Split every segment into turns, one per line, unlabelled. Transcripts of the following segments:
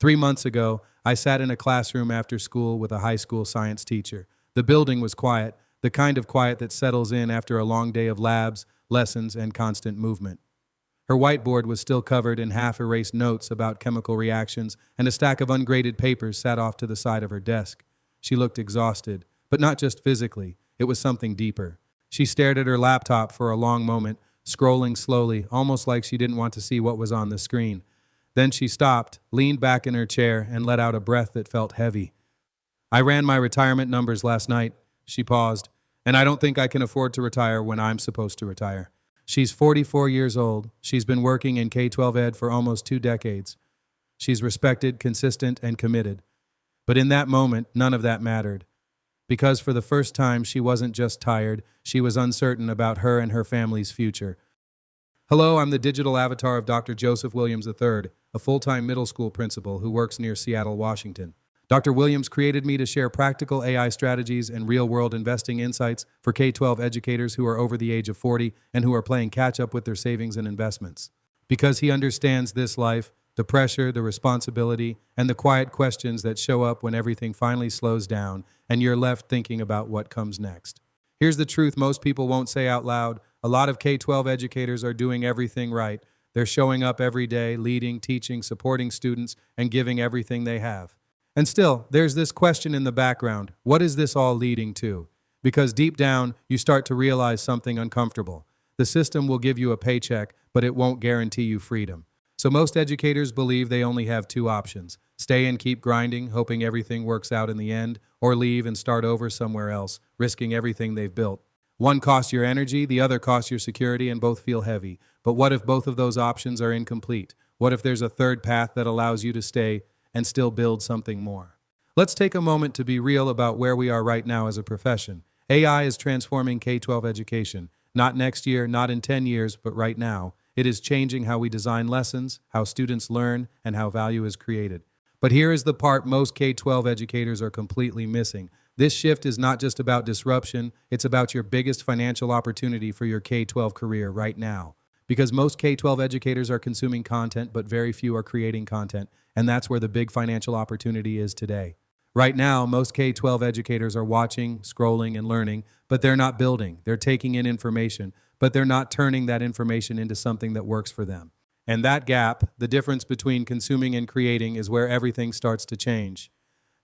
3 months ago, I sat in a classroom after school with a high school science teacher. The building was quiet, the kind of quiet that settles in after a long day of labs, lessons, and constant movement. Her whiteboard was still covered in half-erased notes about chemical reactions, and a stack of ungraded papers sat off to the side of her desk. She looked exhausted, but not just physically. It was something deeper. She stared at her laptop for a long moment, scrolling slowly, almost like she didn't want to see what was on the screen. Then she stopped, leaned back in her chair, and let out a breath that felt heavy. "I ran my retirement numbers last night," she paused, "and I don't think I can afford to retire when I'm supposed to retire." She's 44 years old. She's been working in K12 ed for almost 2 decades. She's respected, consistent, and committed. But in that moment, none of that mattered. Because for the first time, she wasn't just tired, she was uncertain about her and her family's future. Hello, I'm the digital avatar of Dr. Joseph Williams III, a full-time middle school principal who works near Seattle, Washington. Dr. Williams created me to share practical AI strategies and real-world investing insights for K12 educators who are over the age of 40 and who are playing catch-up with their savings and investments. Because he understands this life, the pressure, the responsibility, and the quiet questions that show up when everything finally slows down and you're left thinking about what comes next. Here's the truth most people won't say out loud. A lot of K12 educators are doing everything right. They're showing up every day, leading, teaching, supporting students, and giving everything they have. And still, there's this question in the background. What is this all leading to? Because deep down, you start to realize something uncomfortable. The system will give you a paycheck, but it won't guarantee you freedom. So most educators believe they only have 2 options: stay and keep grinding, hoping everything works out in the end, or leave and start over somewhere else, risking everything they've built. One costs your energy, the other costs your security, and both feel heavy. But what if both of those options are incomplete? What if there's a third path that allows you to stay and still build something more? Let's take a moment to be real about where we are right now as a profession. AI is transforming K12 education. Not next year, not in 10 years, but right now. It is changing how we design lessons, how students learn, and how value is created. But here is the part most K12 educators are completely missing. This shift is not just about disruption, it's about your biggest financial opportunity for your K12 career right now. Because most K12 educators are consuming content, but very few are creating content, and that's where the big financial opportunity is today. Right now, most K12 educators are watching, scrolling, and learning, but they're not building. They're taking in information, but they're not turning that information into something that works for them. And that gap, the difference between consuming and creating, is where everything starts to change.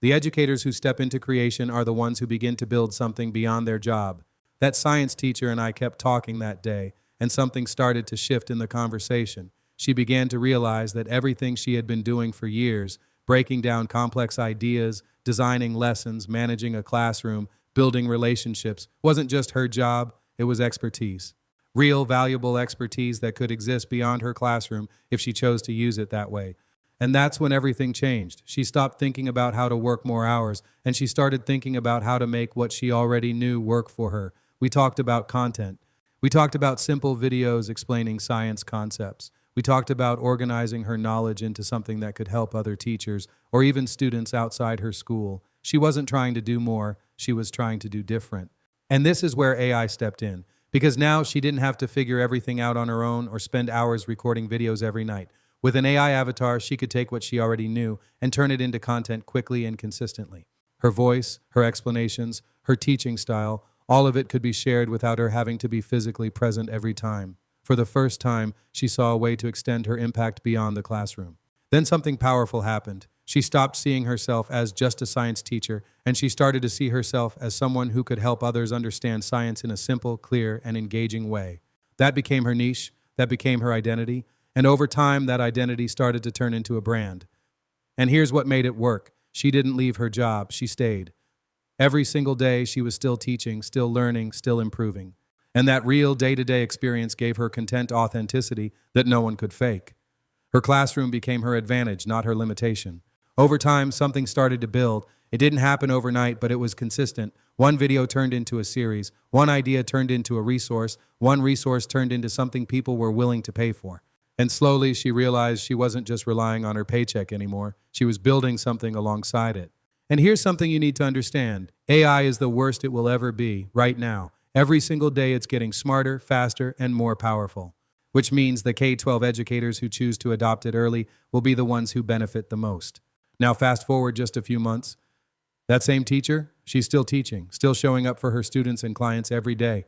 The educators who step into creation are the ones who begin to build something beyond their job. That science teacher and I kept talking that day, and something started to shift in the conversation. She began to realize that everything she had been doing for years, breaking down complex ideas, designing lessons, managing a classroom, building relationships, wasn't just her job, it was expertise. Real, valuable expertise that could exist beyond her classroom if she chose to use it that way. And that's when everything changed. She stopped thinking about how to work more hours, and she started thinking about how to make what she already knew work for her. We talked about content. We talked about simple videos explaining science concepts. We talked about organizing her knowledge into something that could help other teachers or even students outside her school. She wasn't trying to do more, she was trying to do different. And this is where AI stepped in, because now she didn't have to figure everything out on her own or spend hours recording videos every night. With an AI avatar, she could take what she already knew and turn it into content quickly and consistently. Her voice, her explanations, her teaching style, all of it could be shared without her having to be physically present every time. For the first time, she saw a way to extend her impact beyond the classroom. Then something powerful happened. She stopped seeing herself as just a science teacher, and she started to see herself as someone who could help others understand science in a simple, clear, and engaging way. That became her niche, that became her identity, and over time, that identity started to turn into a brand. And here's what made it work. She didn't leave her job, she stayed. Every single day, she was still teaching, still learning, still improving. And that real day-to-day experience gave her content authenticity that no one could fake. Her classroom became her advantage, not her limitation. Over time, something started to build. It didn't happen overnight, but it was consistent. One video turned into a series. One idea turned into a resource. One resource turned into something people were willing to pay for. And slowly, she realized she wasn't just relying on her paycheck anymore. She was building something alongside it. And here's something you need to understand. AI is the worst it will ever be right now. Every single day, it's getting smarter, faster, and more powerful. Which means the K-12 educators who choose to adopt it early will be the ones who benefit the most. Now fast forward just a few months. That same teacher, she's still teaching, still showing up for her students and clients every day.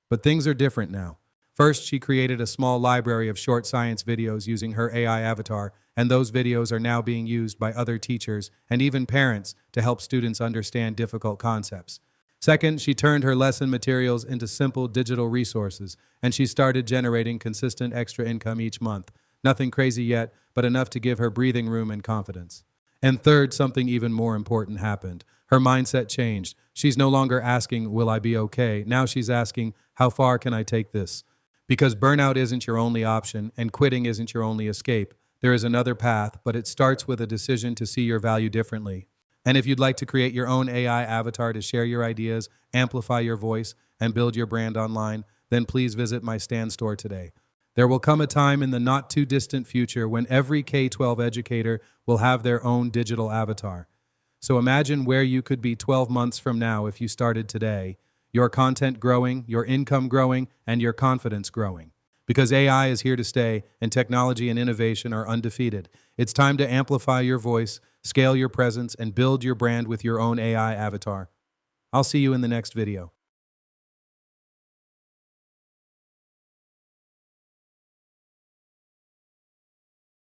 But things are different now. First, she created a small library of short science videos using her AI avatar, and those videos are now being used by other teachers and even parents to help students understand difficult concepts. Second, she turned her lesson materials into simple digital resources, and she started generating consistent extra income each month. Nothing crazy yet, but enough to give her breathing room and confidence. And third, something even more important happened. Her mindset changed. She's no longer asking, will I be okay? Now she's asking, how far can I take this? Because burnout isn't your only option and quitting isn't your only escape. There is another path, but it starts with a decision to see your value differently. And if you'd like to create your own AI avatar to share your ideas, amplify your voice, and build your brand online, then please visit my Stand store today. There will come a time in the not too distant future when every K12 educator will have their own digital avatar. So imagine where you could be 12 months from now if you started today. Your content growing, your income growing, and your confidence growing. Because AI is here to stay and technology and innovation are undefeated. It's time to amplify your voice, scale your presence, and build your brand with your own AI avatar. I'll see you in the next video.